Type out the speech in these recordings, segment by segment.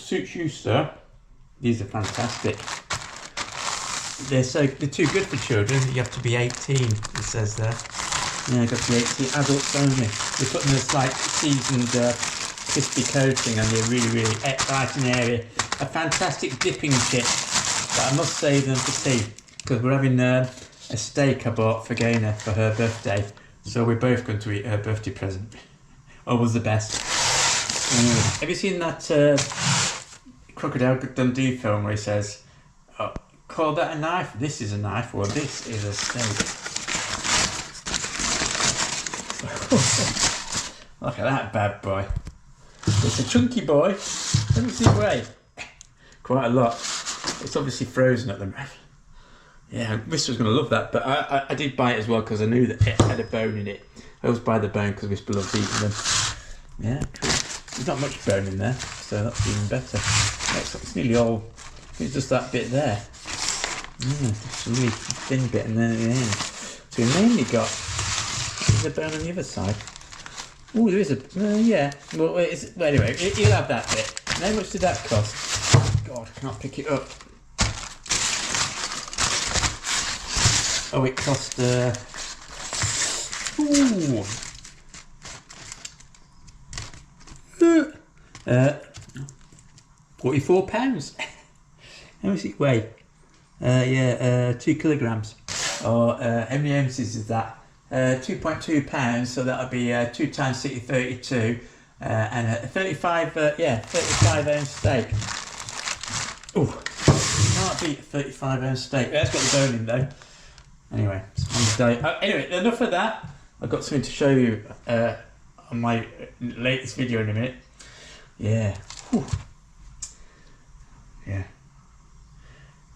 suits you, sir. These are fantastic. They're too good for children. You have to be 18, it says there. Yeah, got to be 18, adults only. They put in this like seasoned crispy coating and they're really exciting area. A fantastic dipping chip, but I must save them for tea because we're having a steak I bought for Gaynor for her birthday. So we're both going to eat her birthday present. Always the best. Have you seen that Crocodile Dundee film where he says, oh, call that a knife? This is a knife. Well, this is a steak. Look at that bad boy. It's a chunky boy. Let me see it weigh. Quite a lot. It's obviously frozen at the moment. Yeah, Whisper was going to love that, but I did buy it as well because I knew that it had a bone in it. I always buy the bone because Whisper loves eating them. Yeah, cool. There's not much bone in there, so that's even better. It's nearly all, it's just that bit there. Yeah, it's a really thin bit and then at the end. So we mainly got, there's a bone on the other side. Oh, there is a, yeah. Well, anyway, you'll have that bit. And how much did that cost? God, I can't pick it up. Oh, it cost, £44. How much does it weigh? 2 kilograms. Or how many ounces is that? 2.2 pounds, so that'll be 2 times 60, 32, and a 35 ounce steak. Oh, can't beat a 35 ounce steak. That's got the bone in though. Anyway, anyway, enough of that. I've got something to show you on my latest video in a minute. Yeah. Whew. Yeah.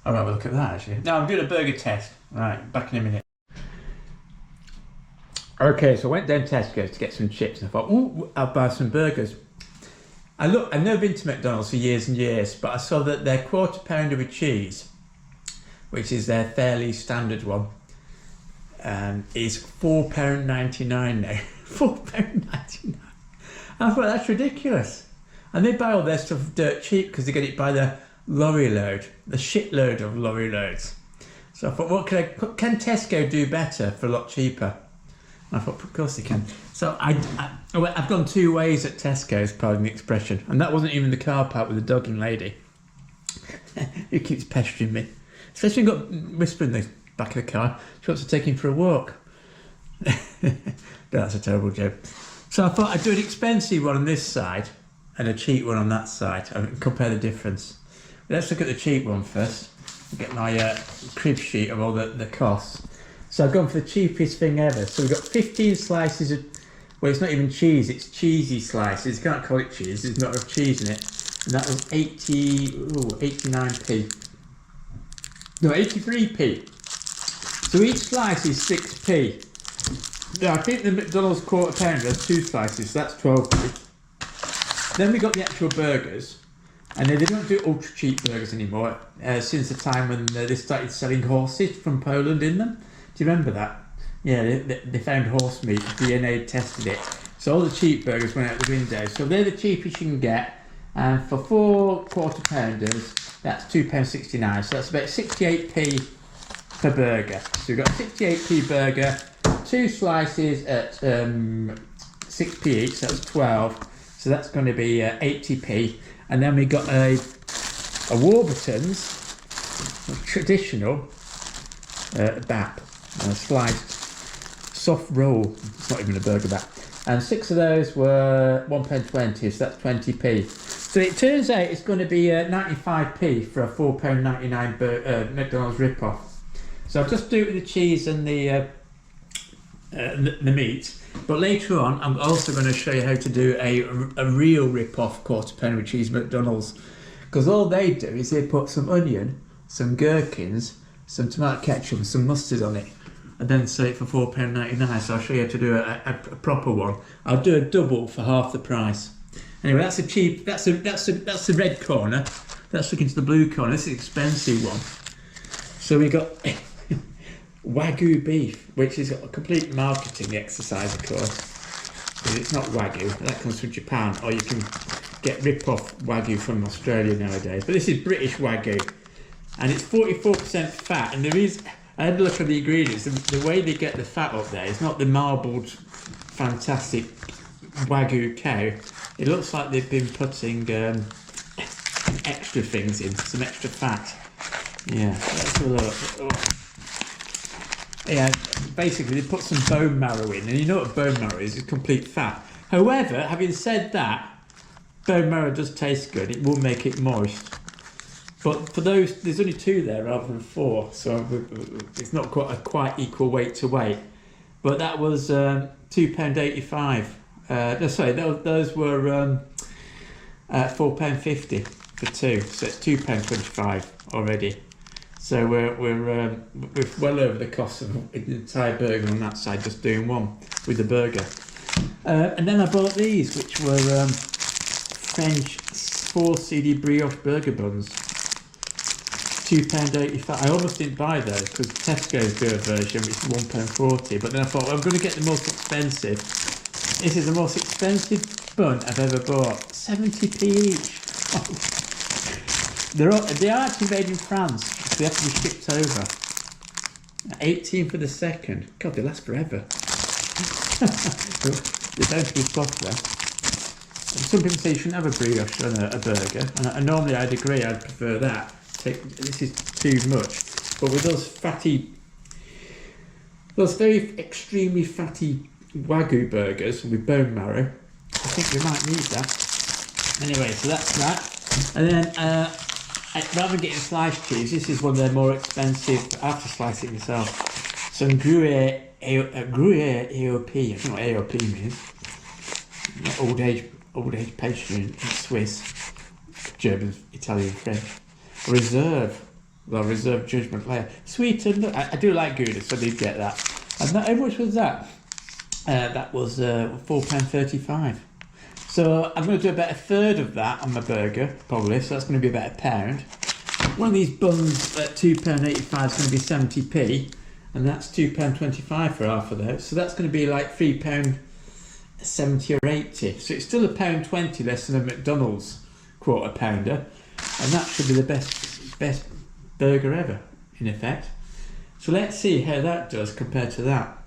Alright, we'll look at that actually. Now I'm doing a burger test. Right, back in a minute. Okay, so I went down to Tesco to get some chips and I thought, ooh, I'll buy some burgers. I've never been to McDonald's for years and years, but I saw that their quarter pounder with cheese, which is their fairly standard one, is £4.99 now. £4.99. I thought that's ridiculous. And they buy all their stuff dirt cheap because they get it by the lorry load, the shitload of lorry loads. So I thought, what can Tesco do better for a lot cheaper? And I thought, of course they can. So I've gone two ways at Tesco's, pardon the expression, and that wasn't even the car park with the dogging lady who keeps pestering me. Especially when you've got Whisper in the back of the car. She wants to take him for a walk. That's a terrible joke. So I thought I'd do an expensive one on this side and a cheap one on that side and compare the difference. Let's look at the cheap one first. I'll get my crib sheet of all the costs. So I've gone for the cheapest thing ever. So we've got 15 slices of, well, it's not even cheese, it's cheesy slices. You can't call it cheese, there's not enough cheese in it. And that was 89p. No, 83p. So each slice is 6p. Now I think the McDonald's quarter pounder has 2 slices, so that's 12p. Then we got the actual burgers. And they don't do ultra cheap burgers anymore since the time when they started selling horses from Poland in them. Do you remember that? Yeah, they found horse meat, DNA tested it. So all the cheap burgers went out the window. So they're the cheapest you can get. And for 4 quarter pounders, that's £2.69. So that's about 68p per burger. So we've got a 68p burger, 2 slices at 6p each, so that's 12. So that's going to be 80p. And then we got a Warburton's traditional BAP, a sliced soft roll. It's not even a burger BAP. And 6 of those were £1.20, so that's 20p. So it turns out it's going to be 95p for a £4.99 McDonald's rip-off. So I'll just do it with the cheese and the meat. But later on, I'm also going to show you how to do a real rip-off quarter pounder with cheese McDonald's. Because all they do is they put some onion, some gherkins, some tomato ketchup and some mustard on it. And then sell it for £4.99. So I'll show you how to do a proper one. I'll do a double for half the price. Anyway, that's a cheap, that's the red corner. Let's look into the blue corner. This is an expensive one. So we got Wagyu beef, which is a complete marketing exercise, of course. Because it's not Wagyu, that comes from Japan, or you can get rip-off Wagyu from Australia nowadays. But this is British Wagyu, and it's 44% fat. And there is, I had a look at the ingredients. The way they get the fat up there is not the marbled, fantastic Wagyu cow. It looks like they've been putting extra things in, some extra fat. Yeah, let's have a look. Oh. Yeah, basically they put some bone marrow in, and you know what bone marrow is? It's complete fat. However, having said that, bone marrow does taste good. It will make it moist. But for those, there's only 2 there rather than 4, so it's not quite equal weight to weight. But that was £2.85. No, sorry, those were £4.50 for 2, so it's £2.25 already. So we're well over the cost of an entire burger on that side, just doing one with the burger. And then I bought these, which were French 4 CD brioche burger buns. £2.85. I almost didn't buy those because Tesco's do a version which is £1.40. But then I thought, well, I'm going to get the most expensive. This is the most expensive bun I've ever bought. 70p each. They are actually made in France. They have to be shipped over. 18 for the second. God, they last forever. They're bound to be soft though. Some people say you shouldn't have a brioche on a burger, and normally I'd agree, I'd prefer that. This is too much. But with those very extremely fatty Wagyu burgers with bone marrow, I think we might need that. Anyway, so that's that. And then rather than getting sliced cheese, this is one of their more expensive. I have to slice it myself. Some Gruyere AOP. I don't know what AOP means. Old age pastry in Swiss, German, Italian, French. Reserve judgment layer. Sweetened. I do like Gouda, so I did get that. And how much was that? That was £4.35. So I'm going to do about 1/3 of that on my burger, probably. So that's going to be about £1. One of these buns at £2.85 is going to be 70p, and that's £2.25 for half of those. So that's going to be like £3.70 or 80. So it's still £1.20 less than a McDonald's quarter pounder, and that should be the best burger ever, in effect. So let's see how that does compared to that.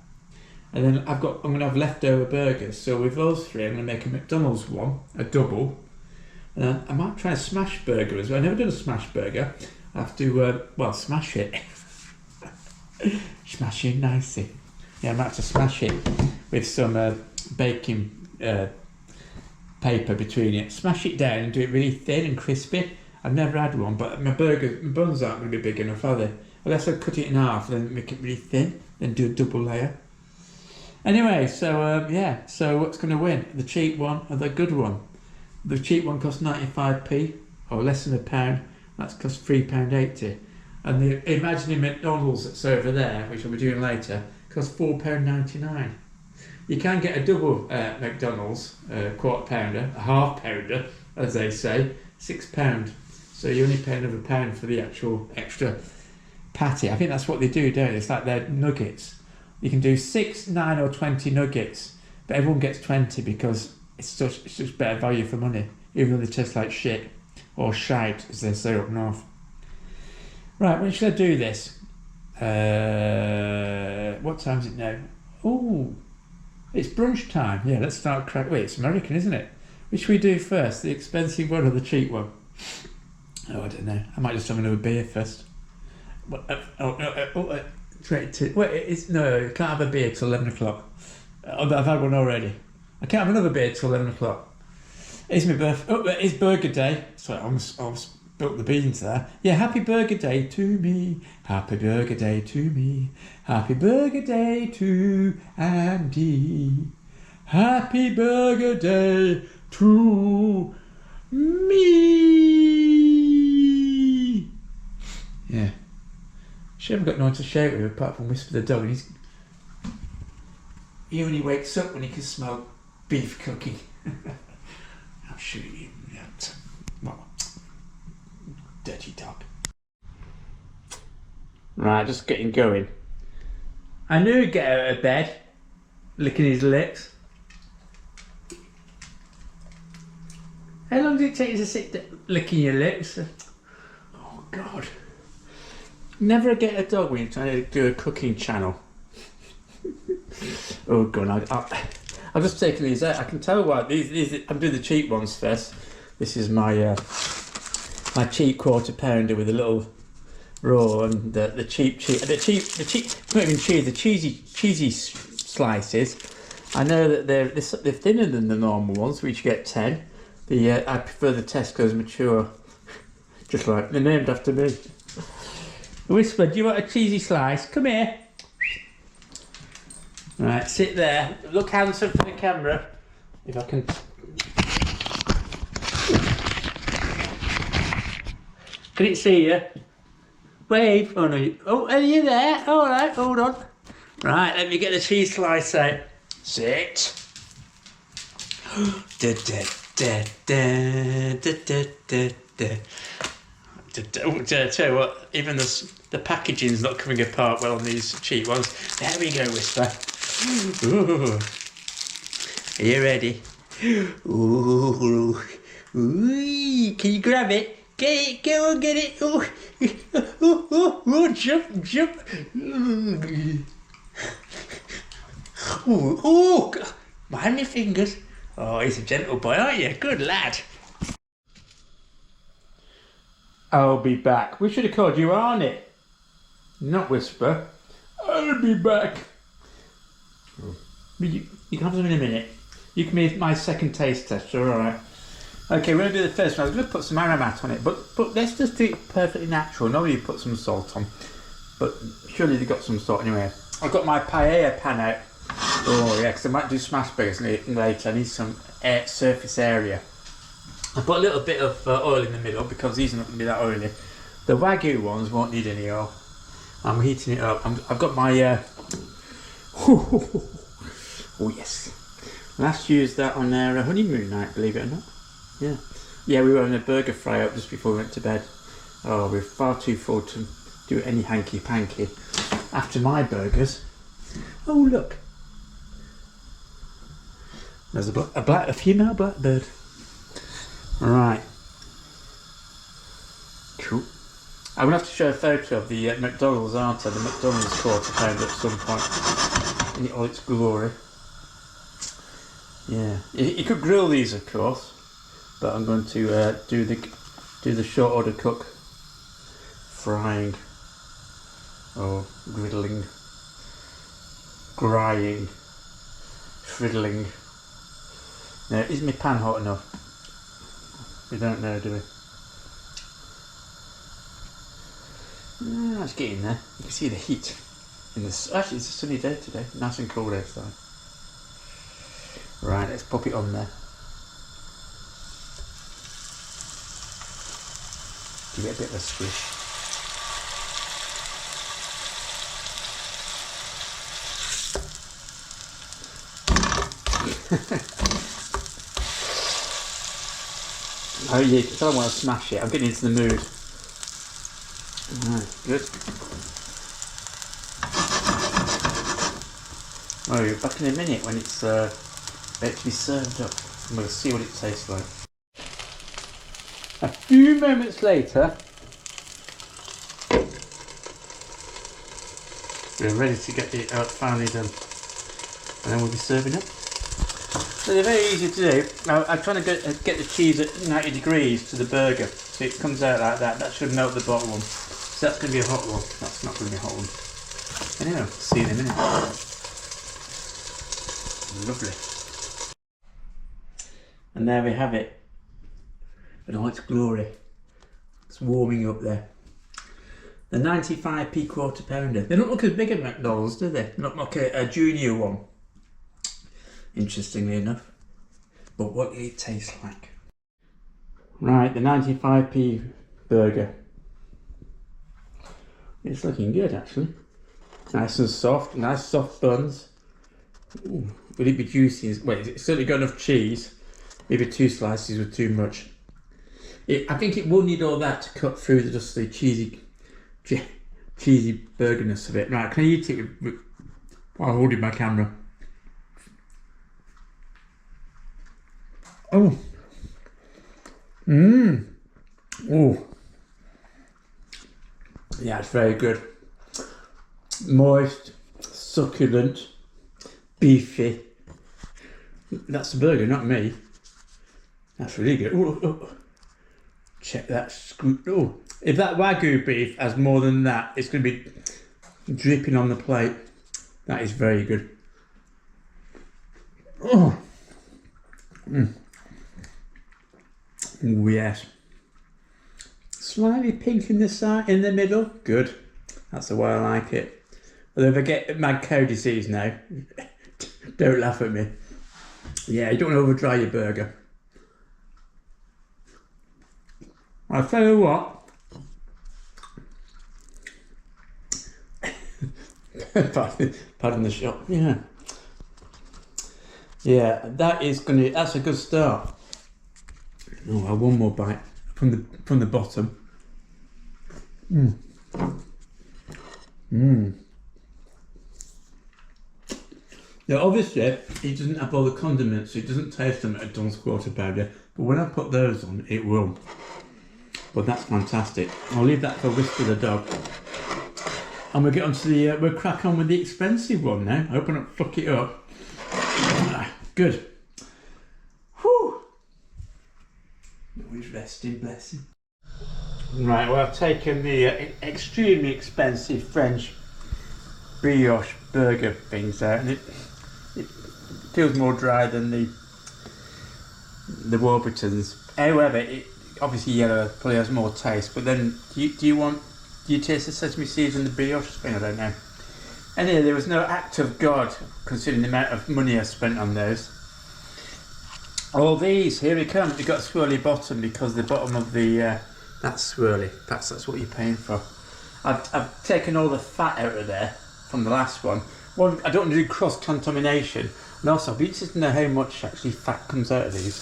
And then I'm going to have leftover burgers. So with those 3, I'm going to make a McDonald's one, a double. And then I might try a smash burger as well. I've never done a smash burger. I have to, smash it. Smash it nicely. Yeah, I might have to smash it with some baking paper between it. Smash it down and do it really thin and crispy. I've never had one, but my buns aren't going to be big enough, are they? Unless I cut it in half and then make it really thin, then do a double layer. Anyway, so yeah, so what's going to win? The cheap one or the good one? The cheap one costs 95p, or less than £1. That's cost £3.80. And the imagining McDonald's that's over there, which I'll be doing later, costs £4.99. You can get a double McDonald's quarter pounder, a half pounder, as they say, £6. So you're only paying another £1 for the actual extra patty. I think that's what they do, don't they? It's like their nuggets. You can do 6, 9 or 20 nuggets, but everyone gets 20 because it's just better value for money, even though they taste like shit, or shite as they say up north. Right, when should I do this? What time is it now? Oh, it's brunch time. Yeah, let's start wait, it's American, isn't it? Which should we do first, the expensive one or the cheap one? Oh, I don't know. I might just have another beer first. Wait, no, I can't have a beer till 11 o'clock. I've had one already. I can't have another beer till 11 o'clock. It's my birthday. Oh, it's burger day. Sorry, I almost spilt the beans there. Yeah, happy burger day to me. Happy burger day to me. Happy burger day to Andy. Happy burger day to me. Yeah. She haven't got no one to shout with apart from Whisper the dog. He only wakes up when he can smell beef cooking. I'll shoot you. Well, dirty dog. Right, just getting going. I knew he'd get out of bed, licking his lips. How long does it take you to sit licking your lips? Oh God. Never get a dog when you're trying to do a cooking channel. Oh God, I've just taken these out. I can tell why. These I'm doing the cheap ones first. This is my my cheap quarter pounder with a little raw, and the cheap, not even cheese, the cheesy slices. I know that they're thinner than the normal ones, which you get 10. I prefer the Tesco's mature, just like they're named after me. Whisper, do you want a cheesy slice? Come here. Right, sit there. Look handsome for the camera. If I can. Can it see you? Wave. Oh no. Oh, are you there? All right, hold on. Right, let me get the cheese slice out. Sit. Da, da, da, da, da, da, da, da. Oh, tell you what, even the packaging's not coming apart well on these cheap ones. There we go, Whisper. Ooh. Are you ready? Ooh. Ooh. Can you grab it? Get it, go on, get it. Oh, jump. Oh, mind my fingers. Oh, he's a gentle boy, aren't you? Good lad. I'll be back. We should have called you Arnie. Not Whisper. I'll be back. You can have them in a minute. You can be my second taste tester, alright. Okay, we're going to do the first one. I was going to put some aromat on it, but let's just do it perfectly natural. Normally you put some salt on, but surely they got some salt anyway. I've got my paella pan out. Oh yeah, because I might do smash burgers later. I need some surface area. I put a little bit of oil in the middle because these are not going to be that oily. The Wagyu ones won't need any oil. I'm heating it up. I've got my... oh yes. Last used that on their honeymoon night, believe it or not. Yeah. Yeah, we were having a burger fry up just before we went to bed. Oh, we're far too full to do any hanky-panky. After my burgers... Oh, look. There's a female blackbird. Right. Cool. I'm going to have to show a photo of the McDonald's, aren't I? The McDonald's quarter pounder at some point. In all its glory. Yeah. You could grill these, of course. But I'm going to do the short order cook. Frying. Or griddling. Grying. Friddling. Now, is my pan hot enough? We don't know, do we? It's getting there. You can see the heat in this. Actually, it's a sunny day today. Nice and cold outside. Right, let's pop it on there. Give it a bit of a squish. Oh yeah, because I don't want to smash it. I'm getting into the mood. Right, good. Oh, you're back in a minute when it's about to be served up. I'm going to see what it tastes like. A few moments later, we're ready to get it finally done. And then we'll be serving up. So they're very easy to do. Now, I'm trying to get the cheese at 90 degrees to the burger, so it comes out like that. That should melt the bottom one. So that's going to be a hot one. That's not going to be a hot one. Anyway, see you in a minute. Lovely. And there we have it. In all its glory. It's warming up there. The 95p quarter pounder. They don't look as big as McDonald's, do they? Not like a junior one. Interestingly enough, but what it tastes like. Right, the 95p burger. It's looking good actually. Nice and soft, nice soft buns. Ooh, will it be juicy? Wait, it's certainly got enough cheese. Maybe 2 slices were too much. I think it will need all that to cut through just the cheesy burgerness of it. Right, can I eat it while holding my camera? Oh, Oh. Yeah, it's very good. Moist, succulent, beefy. That's the burger, not me. That's really good. Ooh. Check that scoop. Oh, if that Wagyu beef has more than that, it's going to be dripping on the plate. That is very good. Oh, yes. Slightly pink in the side, in the middle. Good. That's the way I like it. Although if I get mad cow disease now, don't laugh at me. Yeah, you don't want to over dry your burger. I'll tell you what. Pardon the shot. Yeah. Yeah, that's a good start. Oh, I have one more bite from the bottom. Now obviously it doesn't have all the condiments, so it doesn't taste them at Don's quarter pounder, but when I put those on it will. But that's fantastic. I'll leave that for Whisper the dog. And we'll get on to the we'll crack on with the expensive one now. I hope I don't fuck it up. Good. Whew. Always resting, blessing. Right, well I've taken the extremely expensive French brioche burger things out, and it feels more dry than the Warburtons. However, it obviously yellow probably has more taste. But then, do you taste the sesame seeds and the brioche thing? I don't know. Anyway, there was no act of God considering the amount of money I spent on those. All these, here we come. We've got a swirly bottom because the bottom of the that's swirly. Perhaps that's what you're paying for. I've taken all the fat out of there from the last one. Well, I don't want to do cross contamination, and also I'd be interested to know how much actually fat comes out of these.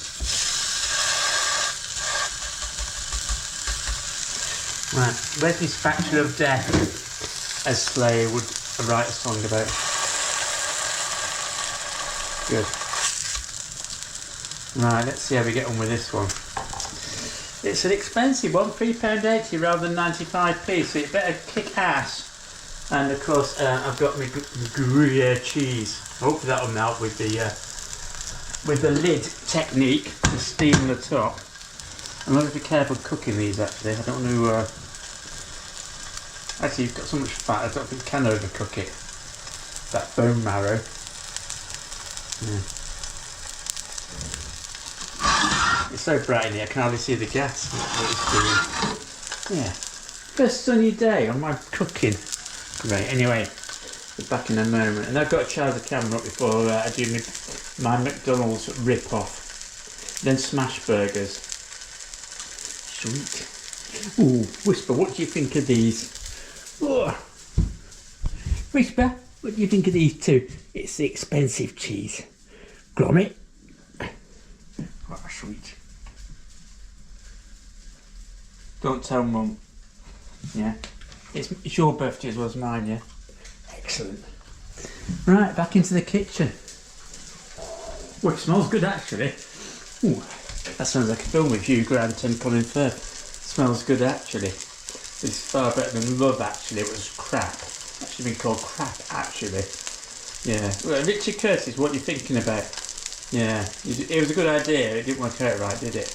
Right, where's this factor of death, as Slayer would write a song about? Good. Right, let's see how we get on with this one. It's an expensive one, £3.80 rather than 95p, so it better kick ass. And of course, I've got my Gruyere cheese. Hopefully that'll melt with the lid technique to steam the top. I'm going to be careful cooking these actually. I don't want to. Actually, you've got so much fat, I don't think you can overcook it. That bone marrow. Yeah. It's so bright in here, I can hardly see the gas. What it's doing. Yeah. First sunny day on my cooking. Great. Anyway, we're back in a moment, and I've got to charge the camera up before I do my McDonald's rip-off. Then smash burgers. Sweet. Ooh, Whisper, what do you think of these? Oh. Whisper, what do you think of these two? It's the expensive cheese. Grommet. Oh, sweet. Don't tell Mum. Yeah. It's your birthday as well as mine, yeah? Excellent. Right, back into the kitchen. Oh, it smells good actually. Ooh, that sounds like a film with Hugh Grant and Colin Firth. Smells good actually. It's far better than Love actually. It was crap. That should have been called Crap actually. Yeah. Well, Richard Curtis, what are you thinking about? Yeah, it was a good idea. It didn't work out right, did it?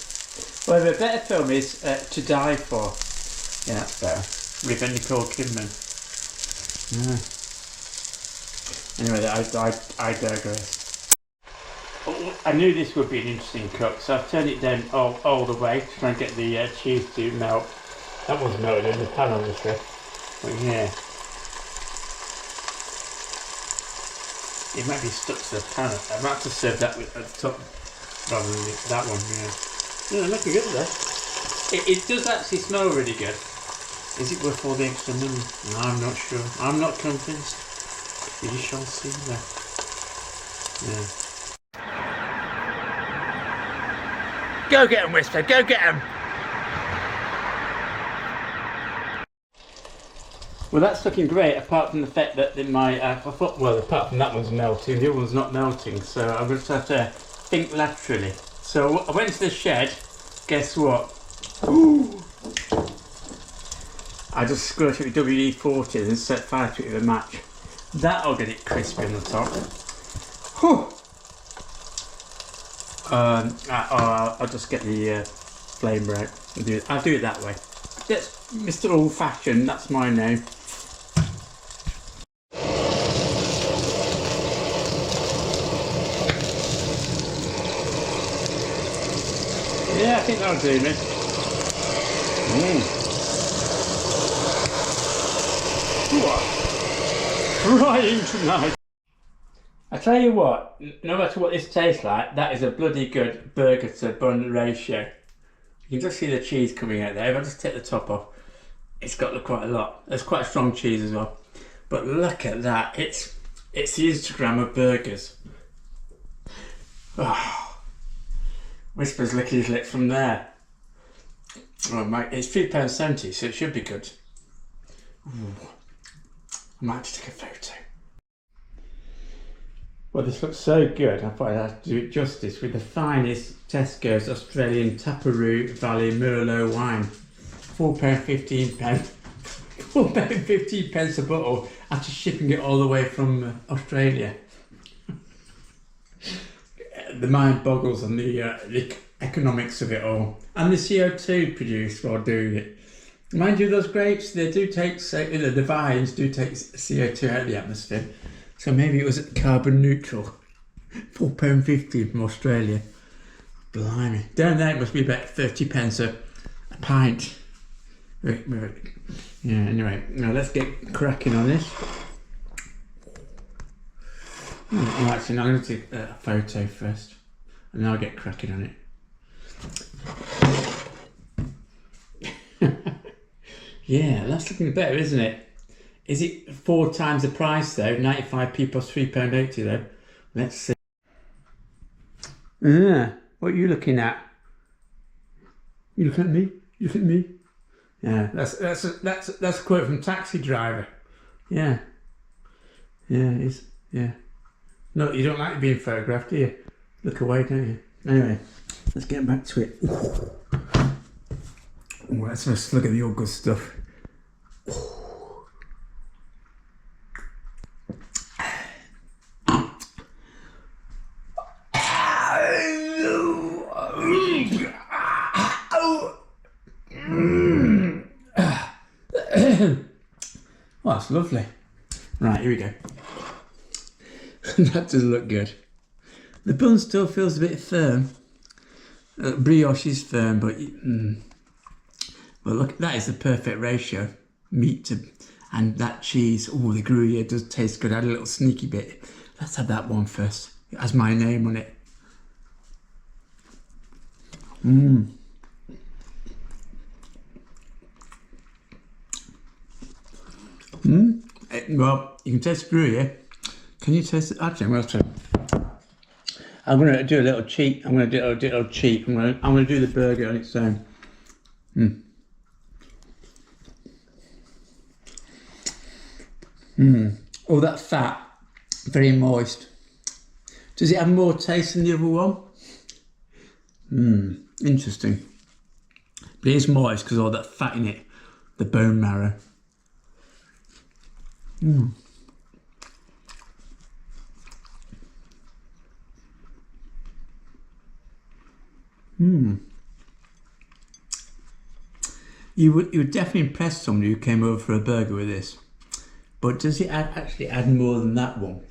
Well, the better film is To Die For. Yeah, that's better. With Nicole Kidman. Yeah. Anyway, I digress. Oh, I knew this would be an interesting cook, so I've turned it down all the way to try and get the cheese to melt. That was melted in the pan, obviously. But yeah. It might be stuck to the pan. I might have to serve that at the top rather than that one, yeah. Yeah, looking good there. It does actually smell really good. Is it worth all the extra money? No, I'm not sure. I'm not convinced. We shall see there. Yeah. Go get him, Whisper. Go get him. Well, that's looking great, apart from the fact that apart from that one's melting, the other one's not melting, so I'm going to have to think laterally. So I went to the shed, guess what? Ooh. I just squirt it with WD-40 and set fire to it with a match. That'll get it crispy on the top. Whew. I'll just get the flamer out. I'll do it that way. That's Mr. Old Fashioned, that's my name. Yeah, I think that'll do me. Frying tonight. I tell you what, no matter what this tastes like, that is a bloody good burger to bun ratio. You can just see the cheese coming out there. If I just take the top off, it's got quite a lot. There's quite a strong cheese as well. But look at that, it's the Instagram of burgers. Oh. Whispers licking his lips from there. Oh my, it's £3.70, so it should be good. Ooh. I might have to take a photo. Well, this looks so good, I thought I'd have to do it justice with the finest Tesco's Australian Taparoo Valley Merlot wine. £4.15. £4.15 a bottle after shipping it all the way from Australia. The mind boggles on the economics of it all. And the CO2 produced while doing it. Mind you, those grapes, they do take, the vines do take CO2 out of the atmosphere. So maybe it was carbon neutral. £4.50 from Australia. Blimey. Down there it must be about 30p a pint. Yeah, anyway, now let's get cracking on this. Well, actually, no, I'm going to take a photo first. And then I'll get cracking on it. Yeah, that's looking better, isn't it? Is it 4 times the price though? 95p plus £3.80 though. Let's see. What are you looking at? You looking at me? You looking at me? Yeah, that's a quote from Taxi Driver. Yeah. Yeah, it is. Yeah. No, you don't like being photographed, do you? Look away, don't you? Anyway, let's get back to it. Ooh, let's just look at the all good stuff. Oh, that's lovely. Right, here we go. That does look good. The bun still feels a bit firm. Brioche is firm, but look, that is the perfect ratio. Meat to and that cheese. Oh, the Gruyere does taste good. I had a little sneaky bit. Let's have that one first. It has my name on it. Well, you can taste Gruyere. Can you taste it? Actually, I'm going to do a little cheat. I'm going to do a little cheat. I'm going to do the burger on its own. All that fat, very moist. Does it have more taste than the other one? Interesting. But it is moist because all that fat in it, the bone marrow. You would definitely impress somebody who came over for a burger with this. But does it actually add more than that one?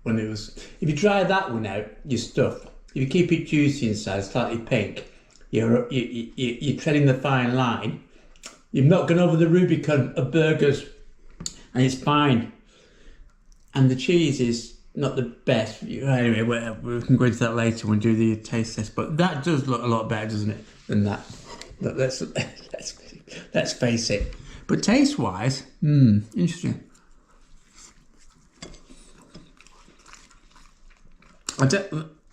When it was, if you dry that one out, you're stuffed. If you keep it juicy inside, slightly pink, you're treading the fine line. You've not gone over the Rubicon of burgers, and it's fine. And the cheese is not the best. Anyway, we can go into that later when we do the taste test. But that does look a lot better, doesn't it, than that? Let's face it. But taste-wise, interesting.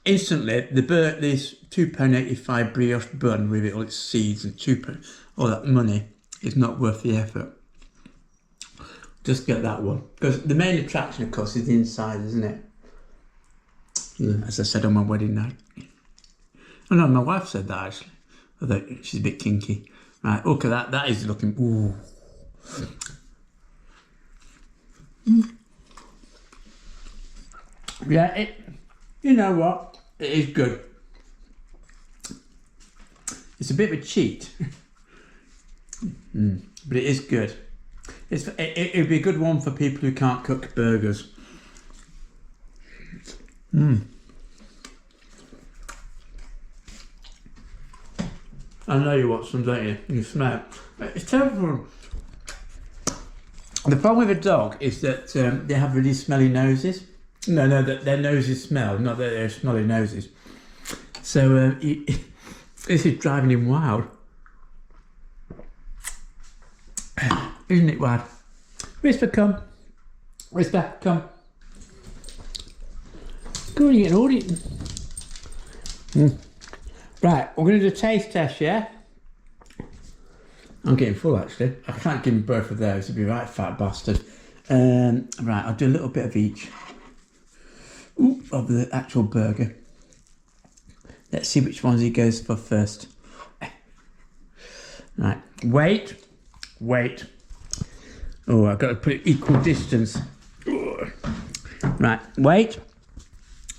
Instantly, this £2.85 brioche bun with all its seeds and all that money is not worth the effort. Just get that one. Because the main attraction, of course, is the inside, isn't it? As I said on my wedding night. Oh no, my wife said that actually. Although she's a bit kinky. Right, look at that. That is looking. Ooh. Yeah, you know what? It is good. It's a bit of a cheat, but it is good. It'd be a good one for people who can't cook burgers. I know you want some, don't you? You smell it. It's terrible. The problem with a dog is that they have really smelly noses. No, that their noses smell, not that they're smelly noses. So this is driving him wild. Isn't it wild? Whisper, come. Whisper, come. Go on, you get all eaten. Right, we're going to do a taste test, yeah? I'm getting full actually. I can't give him both of those, he'd be right fat bastard. Right, I'll do a little bit of each. Ooh, of the actual burger. Let's see which ones he goes for first. Right, wait. Oh, I've got to put it equal distance. Right, wait.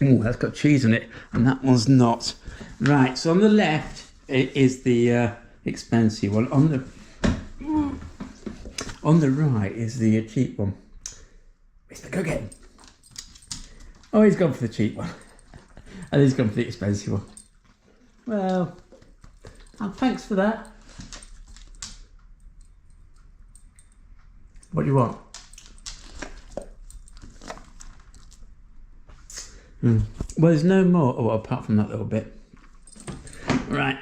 Oh, that's got cheese on it, and that one's not. Right, so on the left is the expensive one. On the right is the cheap one. Go get him. Oh, he's gone for the cheap one. And he's gone for the expensive one. Well, thanks for that. What do you want? Well, there's no more. Oh, apart from that little bit. Right.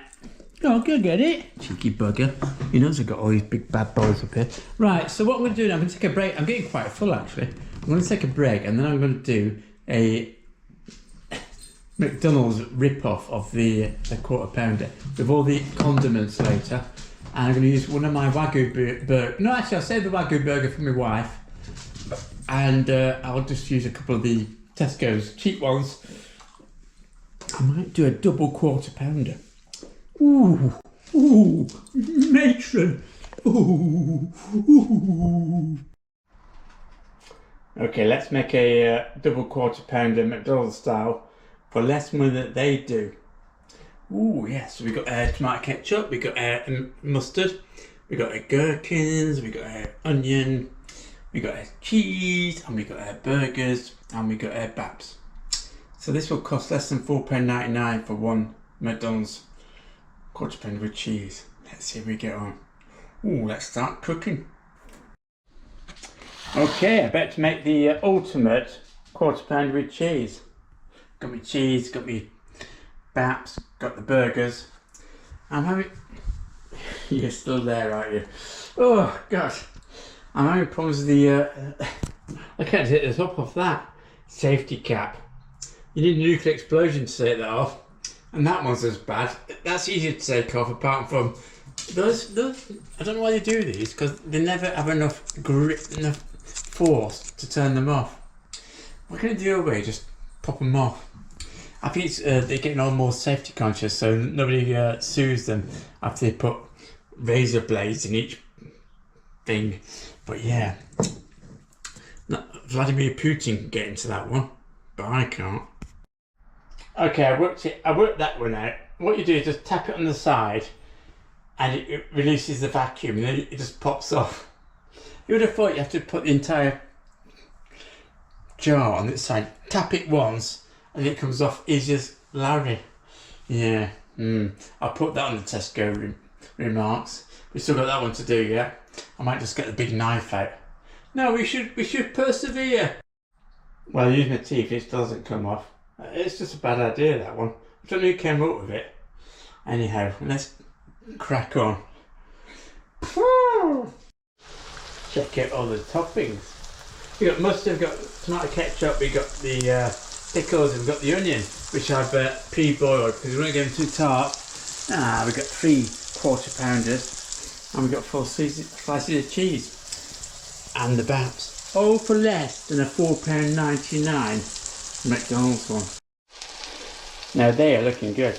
Oh, go get it. Cheeky bugger. He knows I've got all these big bad boys up here. Right, so what I'm going to do now, I'm going to take a break. I'm getting quite full actually. I'm going to take a break and then I'm going to do a McDonald's rip-off of the quarter pounder with all the condiments later. And I'm going to use one of my Wagyu burger. No, actually, I'll save the Wagyu burger for my wife. And I'll just use a couple of the Tesco's cheap ones. I might do a double quarter pounder. Ooh, matron. Ooh. Okay, let's make a double quarter pounder McDonald's style for less money than they do. Ooh, yes, so we got tomato ketchup, we got mustard, we got gherkins, we got onion, we got cheese, and we got burgers, and we got baps. So this will cost less than £4.99 for one McDonald's quarter pounder with cheese. Let's see if we get on. Ooh, let's start cooking. Okay, I bet to make the ultimate quarter pounder with cheese. Got me cheese, got me baps, got the burgers. I'm having... You're still there, aren't you? Oh, gosh. I'm having problems with the... I can't take the top off that safety cap. You need a nuclear explosion to take that off. And that one's as bad. That's easier to take off apart from... Those I don't know why they do these, because they never have enough grip, enough force to turn them off. What can I do away? Just pop them off. I think it's, they're getting all more safety conscious, so nobody sues them after they put razor blades in each thing. But yeah, Vladimir Putin can get into that one, but I can't. Okay, I worked that one out. What you do is just tap it on the side, and it releases the vacuum, and then it just pops off. You would have thought you have to put the entire jar on its side. Tap it once, and it comes off easy as Larry. Yeah. I'll put that on the Tesco remarks. We still got that one to do, yeah. I might just get the big knife out. No, we should persevere. Well, using the teeth, it doesn't come off. It's just a bad idea, that one. I don't know who came up with it. Anyhow, let's crack on. Check out all the toppings. We got mustard, we got tomato ketchup, we got the pickles, and we got the onion, which I've pre-boiled because we won't get them too tart. We got 3 quarter pounders, and we got 4 slices of cheese, and the baps. All for less than a £4.99 McDonald's one. Now they are looking good.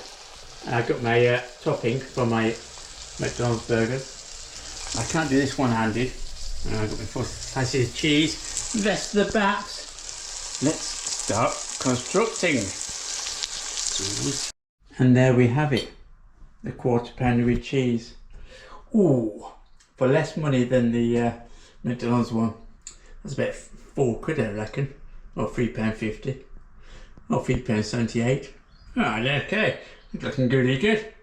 And I've got my topping for my McDonald's burgers. I can't do this one-handed. I've got my 4 slices of cheese. Rest of the baps. Let's start constructing. And there we have it. The quarter pounder with cheese. Ooh, for less money than the McDonald's one. That's about £4 I reckon. Or £3.50. Or £3.78. Alright, okay. Looking really good.